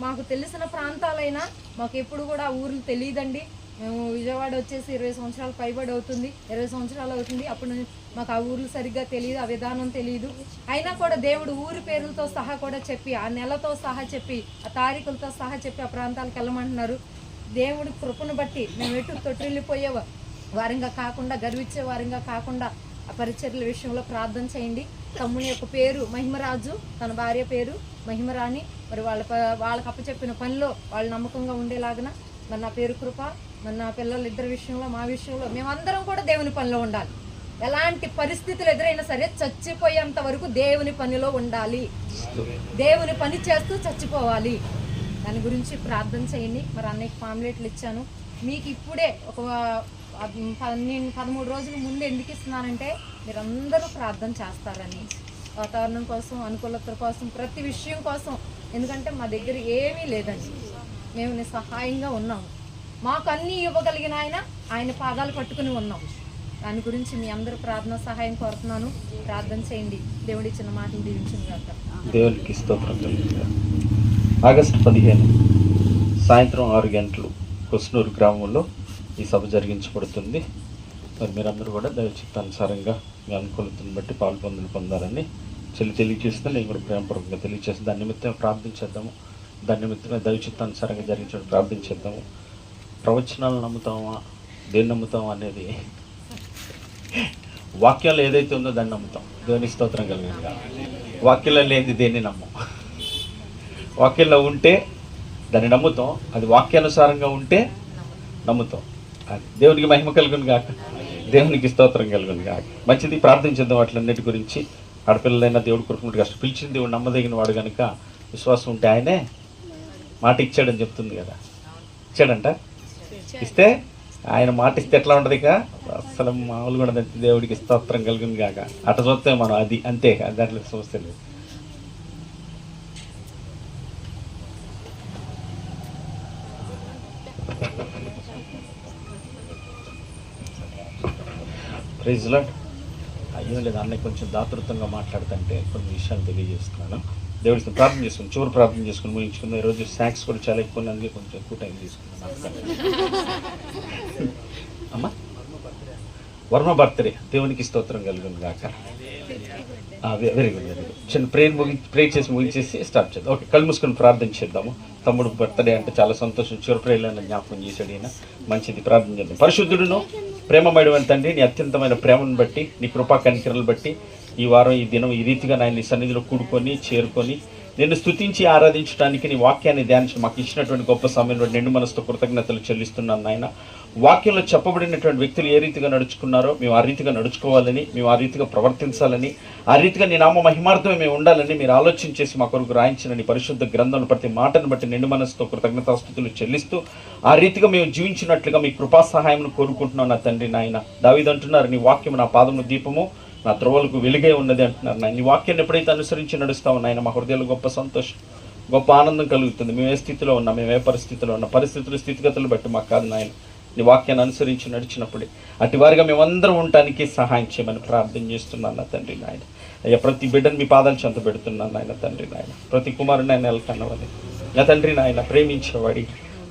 మాకు తెలిసిన ప్రాంతాలైనా మాకు ఎప్పుడు కూడా ఊర్లు తెలియదండి. మేము విజయవాడ వచ్చేసి 20 సంవత్సరాలు పైబడి అవుతుంది, 20 సంవత్సరాలు అవుతుంది. అప్పుడు మాకు ఆ ఊర్లు సరిగ్గా తెలియదు, ఆ విధానం తెలియదు. అయినా కూడా దేవుడు ఊరి పేర్లతో సహా కూడా చెప్పి, ఆ నెలతో సహా చెప్పి, ఆ తారీఖులతో సహా చెప్పి ఆ ప్రాంతాలకు వెళ్ళమంటున్నారు. దేవుడి కృపను బట్టి మేము ఎటు తొట్టిల్లిపోయే వారంగా కాకుండా, గర్వించే వారంగా కాకుండా ఆ పరిచర్ల విషయంలో ప్రార్థన చేయండి. తమ్ముని యొక్క పేరు మహిమరాజు, తన భార్య పేరు మహిమరాణి. మరి వాళ్ళకి అప్పచెప్పిన పనిలో వాళ్ళు నమ్మకంగా ఉండేలాగిన మరి నా పేరు కృప, మరి నా పిల్లల ఇద్దరి విషయంలో, మా విషయంలో మేమందరం కూడా దేవుని పనిలో ఉండాలి. ఎలాంటి పరిస్థితులు ఎదురైనా సరే చచ్చిపోయేంత వరకు దేవుని పనిలో ఉండాలి. దేవుని పని చేస్తూ చచ్చిపోవాలి. దాని గురించి ప్రార్థన చేయండి. మరి అన్నయ్యకి పాంప్లెట్లు ఇచ్చాను. మీకు ఇప్పుడే ఒక 13 రోజుల ముందు ఎందుకు ఇస్తున్నానంటే మీరందరూ ప్రార్థన చేస్తారని, వాతావరణం కోసం, అనుకూలత కోసం, ప్రతి విషయం కోసం. ఎందుకంటే మా దగ్గర ఏమీ లేదండి, మేము నిస్సహాయంగా ఉన్నాము. మాకు అన్నీ ఇవ్వగలిగిన ఆయన పాదాలు పట్టుకుని ఉన్నాం. దాని గురించి మీ అందరూ ప్రార్థన సహాయం కోరుతున్నాను. ప్రార్థన చేయండి. దేవుడి ఇచ్చిన మాటలు దీవించింది కాక. దేవునికి స్తోత్రం. ఆగస్టు 15 సాయంత్రం 6 గంటలు కుస్నూరు గ్రామంలో ఈ సభ జరిగించబడుతుంది. మరి మీరందరూ కూడా దైవ చిత్తానుసారంగా మీ అనుకూలతను బట్టి పొందాలని తెలియజేస్తే నేను కూడా ప్రేమపూర్వకంగా తెలియజేస్తే దాని నిమిత్తం ప్రార్థించేద్దాము. దాని నిమిత్తమే దైవ చిత్తానుసారంగా జరిగించడం ప్రార్థించేద్దాము. ప్రవచనాలు నమ్ముతామా, దేన్ని నమ్ముతామా అనేది వాక్యాలు ఏదైతే ఉందో దాన్ని నమ్ముతాం. దేవుని స్తోత్రం కలిగింది. వాక్యంలో లేనిది దేన్ని నమ్మం. వాక్యంలో ఉంటే దాన్ని నమ్ముతాం, అది వాక్యానుసారంగా ఉంటే నమ్ముతాం. అది దేవునికి మహిమ కలుగును గాక, దేవునికి స్తోత్రం కలుగును గాక. మంచిది, ప్రార్థించేద్దాం వాటిలన్నిటి గురించి. ఆడపిల్లలైనా దేవుడు కొడుకున్నట్టు కష్టం పిలిచిన దేవుడు నమ్మదగిన వాడు కనుక విశ్వాసం ఉంటే ఆయనే మాట ఇచ్చాడని చెప్తుంది కదా. ఇచ్చాడంట, ఇస్తే ఆయన మాట ఇస్తే ఎట్లా ఉంటుంది? ఇక అసలు మామూలుగా ఉండదంటే దేవుడికి స్తోత్రం కలుగును గాక. అట్ట చూస్తే మనం అది అంతే, దాంట్లో సమస్య లేదు. Praise lord. అయ్యో లేదు, అన్నయ్య కొంచెం దాతృత్వంగా మాట్లాడుతుంటే కొన్ని విషయాలు తెలియజేస్తున్నాను. దేవుడితో ప్రార్థన చేసుకుని చివరి ప్రార్థన చేసుకుని ముగించుకుందాం. ఈరోజు స్నాక్స్ కూడా చాలా ఎక్కువ, అందుకే కొంచెం ఎక్కువ టైం తీసుకున్నాను. అమ్మా వర్మ బర్త్డే, దేవునికి స్తోత్రం కలుగును గాక. Very good, very good. చిన్న ప్రేయర్ చేసి ముగించేసి స్టార్ట్ చేద్దాం. ఓకే, కళ్ళు మూసుకొని ప్రార్థన చేద్దాము. తమ్ముడు బర్త్డే అంటే చాలా సంతోషం. చివరి ప్రేయర్లను జ్ఞాపకం చేశాడు ఈయన. మంచిది, ప్రార్థన చేద్దాం. పరిశుద్ధుడును ప్రేమమయుడైన తండ్రి, నీ అత్యంతమైన ప్రేమను బట్టి, నీ కృపా కనికరలు బట్టి ఈ వారం, ఈ దినం ఈ రీతిగా నాయన నీ సన్నిధిలో చేరుకొని నిన్ను స్తుతించి ఆరాధించడానికి, నీ వాక్యాన్ని ధ్యానించి మాకు ఇచ్చినటువంటి గొప్ప సమయంలో నిండు మనసుతో కృతజ్ఞతలు చెల్లిస్తున్నాను నాయన. వాక్యంలో చెప్పబడినటువంటి వ్యక్తులు ఏ రీతిగా నడుచుకున్నారో మేము ఆ రీతిగా నడుచుకోవాలని, మేము ఆ రీతిగా ప్రవర్తించాలని, ఆ రీతిగా నీ నామ మహిమార్థమే మేము ఉండాలని మీరు ఆలోచన చేసి మా కొరకు రాయించిన నీ పరిశుద్ధ గ్రంథంలో ప్రతి మాటను బట్టి నిండు మనసుతో కృతజ్ఞతాస్తుతులు చెల్లిస్తూ ఆ రీతిగా మేము జీవించినట్లుగా మీ కృపా సహాయం కోరుకుంటున్నాం నా తండ్రి నాయన. దావీదు అంటున్నారు, నీ వాక్యం నా పాదము దీపము, నా త్రోవలకు వెలుగే ఉన్నది అంటున్నారు నాయన. నీ వాక్యాన్ని ఎప్పుడైతే అనుసరించి నడుస్తామో నాయన, మా హృదయాలు గొప్ప సంతోషం, గొప్ప ఆనందం కలుగుతుంది. మేము ఏ స్థితిలో ఉన్నాం, మేము ఏ పరిస్థితిలో ఉన్నాం, పరిస్థితులు స్థితిగతులు బట్టి మాకు కాదు నాయన, నీ వాక్యాన్ని అనుసరించి నడిచినప్పుడే అటు వారిగా మేమందరం ఉండటానికి సహాయం చేయమని ప్రార్థన చేస్తున్నాను నా తండ్రి నాయన. అయ్యా, ప్రతి బిడ్డను మీ పాదాలు చెంత పెడుతున్నాను నాయన తండ్రి నాయన. ప్రతి కుమారుని ఆయన నెలకన్నవాడి నా తండ్రి నాయన, ప్రేమించేవాడి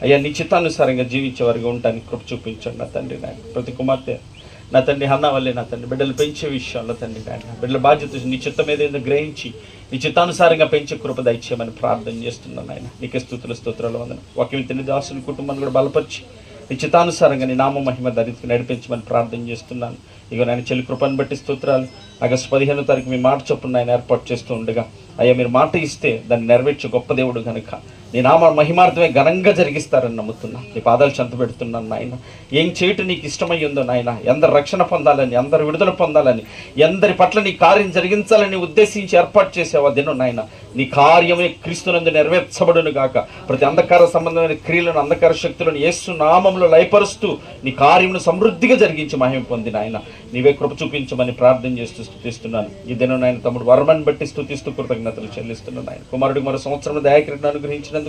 అయ్యా, నీ చిత్తానుసారంగా జీవించేవారిగా ఉండటానికి కృప చూపించండి నా తండ్రి నాయన. ప్రతి కుమార్తె నా తండ్రి అన్న వల్లే నా తండ్రి బిడ్డలు పెంచే విషయంలో తండ్రి నాయన, బిడ్డల బాధ్యత నీ చిత్తం ఏదైనా గ్రహించి నీ చిత్తానుసారంగా పెంచే కృప దయచేయమని ప్రార్థన చేస్తున్నాను ఆయన. నీకే స్తోత్రాలు వందనం. వాక్యం తిని దాసుని కుటుంబాన్ని కూడా బలపరిచి నీ చిత్తానుసారంగా నీ నామ మహిమ ధరికి నడిపించమని ప్రార్థన చేస్తున్నాను. ఇక నాయన చెల్లి కృపను బట్టి స్తోత్రాలు. ఆగస్టు 15వ తారీఖు మీ మాట చొప్పున ఆయన ఏర్పాటు చేస్తూ ఉండగా అయ్యా, మీరు మాట ఇస్తే దాన్ని నెరవేర్చే గొప్ప దేవుడు కనుక నీ నామ మహిమార్థమే ఘనంగా జరిగిస్తారని నమ్ముతున్నా. నీ పాదాలు చెంత పెడుతున్నాను నాయన. ఏం చేయటం నీకు ఇష్టమై ఉందో నాయన, ఎందరు రక్షణ పొందాలని, అందరు విడుదల పొందాలని, ఎందరి పట్ల నీ కార్యం జరిగించాలని ఉద్దేశించి ఏర్పాటు చేసేవా దినం నాయన. నీ కార్యమే క్రీస్తునందు నెరవేర్చబడును గాక. ప్రతి అంధకార సంబంధమైన క్రియలను, అంధకార శక్తులను యేసు నామములో లయపరుస్తూ నీ కార్యమును సమృద్ధిగా జరిగించి మహిమ పొందిన ఆయన నీవే కృప చూపించమని ప్రార్థన చేస్తూ స్తుతిస్తున్నాను. ఈ దినం నాయన తమ్ముడు వర్మని బట్టి స్తుతిస్తూ కృతజ్ఞతలు చెల్లిస్తున్నాను ఆయన. కుమారుడికి మరో సంవత్సరం దయాకరణ అనుగ్రహించినందుకు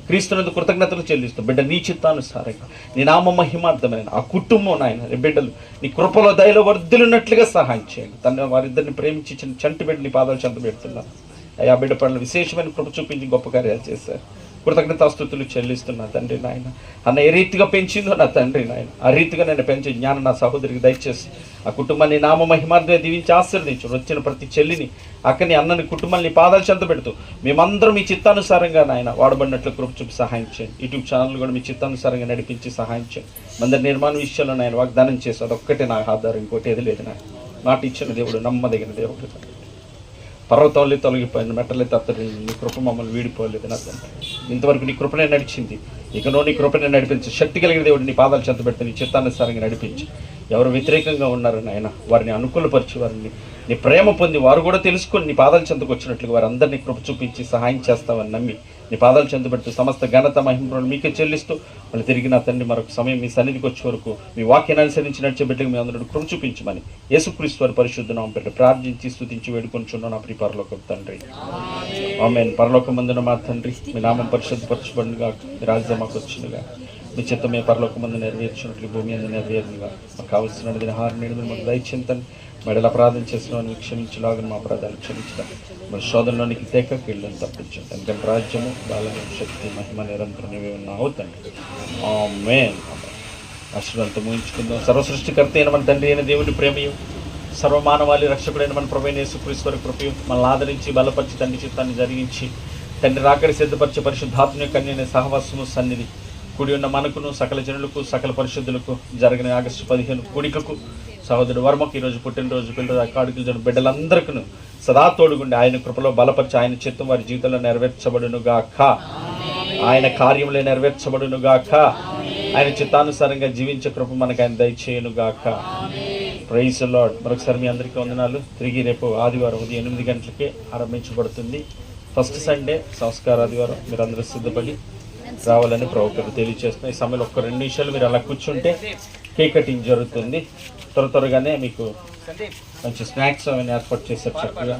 క్రీస్తునందుకు కృతజ్ఞతలు చెల్లిస్తూ బిడ్డ నీ చిత్తానుసారంగా నీ నామ మహిమార్థమైన ఆ కుటుంబం నాయన బిడ్డలు నీ కృపలో దయలో వర్ధిల్లున్నట్లుగా సహాయం చేయండి. తన వారిద్దరిని ప్రేమించి చంటి బిడ్డ నీ పాదాలు చెంత పెడుతున్నాను. ఆ బిడ్డ పనులు విశేషమైన కృప చూపించి గొప్ప కార్యాలు చేశారు. కృతజ్ఞతాస్తుతులు చెల్లిస్తున్నా తండ్రి నాయన. అన్న ఏ రీతిగా పెంచిందో నా తండ్రి నాయన, ఆ రీతిగా నేను పెంచే జ్ఞానం నా సహోదరికి దయచేసి ఆ కుటుంబాన్ని నామ మహిమార్థమే దీవించి ఆశీర్వదించు. వచ్చిన ప్రతి చెల్లిని, అక్కని, అన్నని, కుటుంబాన్ని పాదాలు చెంత పెడుతూ మేమందరం మీ చిత్తానుసారంగా నాయన వాడబడినట్లు కృప చూపి సహాయం చేయండి. యూట్యూబ్ ఛానల్ కూడా మీ చిత్తానుసారంగా నడిపించి సహాయం చేయండి. మందిర నిర్మాణ విషయంలో నాయన వాగ్దానం చేసి అదొక్కటే నాకు ఆధారం, ఇంకోటి ఏది లేదు నాయన. మాట ఇచ్చిన దేవుడు, నమ్మదగిన దేవుడు. పర్వతాలే తొలగిపోయింది, మెట్టలే తత్తడి, నీ కృప మమ్మల్ని వీడిపోలేదు నా తండ్రి. ఇంతవరకు నీ కృపనే నడిచింది, ఇకనో నీ కృపనే నడిపించి శక్తి కలిగిన దేవుడు నీ పాదాలు చెంత పెడితే నీ చిత్తానుసారంగా నడిపించి ఎవరు వ్యతిరేకంగా ఉన్నారు నాయన వారిని అనుకూలపరిచి వారిని నీ ప్రేమ పొంది వారు కూడా తెలుసుకొని నీ పాదాల చెంతకు వచ్చినట్లుగా వారందరినీ కృప చూపించి సహాయం చేస్తామని నమ్మి నీ పాదాలు చెంత పెడుతూ సమస్త ఘనత మహిమలు మీకే చెల్లిస్తూ మళ్ళీ తిరిగి నా తండ్రి మరొక సమయం మీ సన్నిధికి వచ్చే వరకు మీ వాక్యాన్ని అనుసరించి నడిచే బిడ్డకు మీ అందరూ కృప చూపించమని యేసుక్రీస్తు వారి పరిశుద్ధ నామం పేరిట ప్రార్థించి స్తుతించి వేడుకొనిచున్నాను నా ప్రియ పరలోకపు తండ్రి. ఆమేన్. పరలోకమందున మా తండ్రి, మీ నామం పరిశుద్ధపరచబడునుగా, మీ రాజ్యం మాకు వచ్చునుగా, మీ చిత్తమే పరలోకమందు నెరవేర్చినట్లు భూమి అందు నెరవేరునుగా. మాకు కావలసిన ఆహారం నేడు మాకు దయచేంతని మెడల అపరాధం చేసిన వారిని క్షమించలాగా మా అపరాధాలు క్షమించడం, మన శోధనలోనికి తేక కీళ్ళని తప్పించండి. ఎందుకంటే రాజ్యము, బలము, శక్తి, మహిమ నిరంతరం నీవే ఉన్నావు తండ్రి. ఆమేన్. అశ్రంతా ముగించుకుందాం. సర్వసృష్టికర్త అయిన మన తండ్రి అయిన దేవుని ప్రేమయు, సర్వమానవాళి రక్షకుడైన మన ప్రభువైన యేసుక్రీస్తు వారి కృపయు మనల్ని ఆదరించి బలపరిచి తండ్రి చిత్తాన్ని జరిగించి తండ్రి రాకడి సిద్ధపరిచే పరిశుద్ధాత్మ యొక్క అన్య సహవాసము సన్నిధి కూడి ఉన్న మనకును సకల జనులకు సకల పరిశుద్ధులకు జరిగిన ఆగస్టు 15 కూడికకు సహోదరుడు వర్మకు ఈరోజు పుట్టినరోజు పిల్లలు కాడికలు జన బిడ్డలందరికీ సదా తోడుగుండి ఆయన కృపలో బలపరిచి ఆయన చిత్తం వారి జీవితంలో నెరవేర్చబడునుగాక, ఆయన కార్యములే నెరవేర్చబడునుగాక, ఆయన చిత్తానుసారంగా జీవించే కృప మనకు ఆయన దయచేయునుగాక. Praise the lord. మరొకసారి మీ అందరికీ వందనాలు. తిరిగి రేపు ఆదివారం ఉదయం 8 గంటలకే ఆరంభించబడుతుంది. ఫస్ట్ సండే సంస్కార ఆదివారం. మీరు అందరూ సిద్ధపడి రావాలని ప్రభుత్వం తెలియజేస్తున్నాయి. ఈ సమయంలో ఒక 2 నిమిషాలు మీరు అలా కూర్చుంటే కేక్ కటింగ్ జరుగుతుంది. త్వరగానే మీకు మంచి స్నాక్స్ అవన్నీ ఏర్పాటు చేశారు చక్కగా.